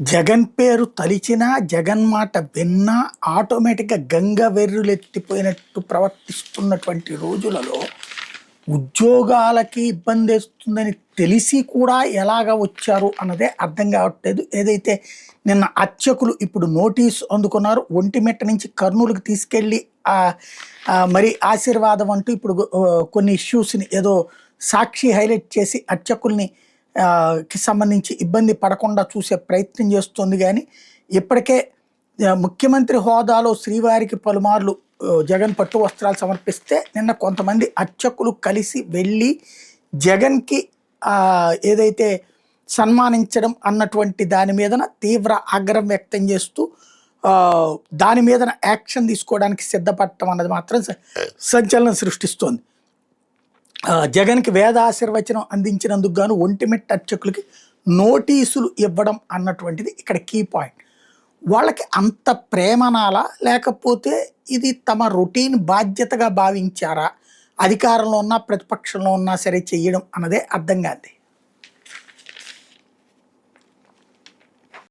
జగన్ పేరు తలిచినా, జగన్ మాట విన్నా ఆటోమేటిక్‌గా గంగ వెర్రులెత్తిపోయినట్టు ప్రవర్తిస్తున్నటువంటి రోజులలో ఉద్యోగాలకి ఇబ్బందేస్తుందని తెలిసి కూడా ఎలాగ వచ్చారు అన్నదే అర్థం కావట్లేదు. ఏదైతే నిన్న అర్చకులు ఇప్పుడు నోటీస్ అందుకున్నారు. ఒంటిమిట్ట నుంచి కర్నూలుకి తీసుకెళ్ళి మరి ఆశీర్వాదం అంటూ ఇప్పుడు కొన్ని ఇష్యూస్‌ని ఏదో సాక్షి హైలైట్ చేసి అర్చకుల్ని కి సంబంధించి ఇబ్బంది పడకుండా చూసే ప్రయత్నం చేస్తుంది. కానీ ఇప్పటికే ముఖ్యమంత్రి హోదాలో శ్రీవారికి పలుమార్లు జగన్ పట్టు వస్త్రాలు సమర్పిస్తే నిన్న కొంతమంది అర్చకులు కలిసి వెళ్ళి జగన్కి ఏదైతే సన్మానించడం అన్నటువంటి దాని మీదన తీవ్ర ఆగ్రహం వ్యక్తం చేస్తూ దాని మీదన యాక్షన్ తీసుకోవడానికి సిద్ధపడటం అన్నది మాత్రం సంచలనం సృష్టిస్తోంది. జగన్కి వేద ఆశీర్వచనం అందించినందుకు గాను ఒంటిమిట్ట అర్చకులకి నోటీసులు ఇవ్వడం అన్నటువంటిది ఇక్కడ కీ పాయింట్. వాళ్ళకి అంత ప్రేమనాలా, లేకపోతే ఇది తమ రొటీన్ బాధ్యతగా భావించారా, అధికారంలో ఉన్నా ప్రతిపక్షంలో ఉన్నా సరే చెయ్యడం అన్నదే అర్థం కాదు.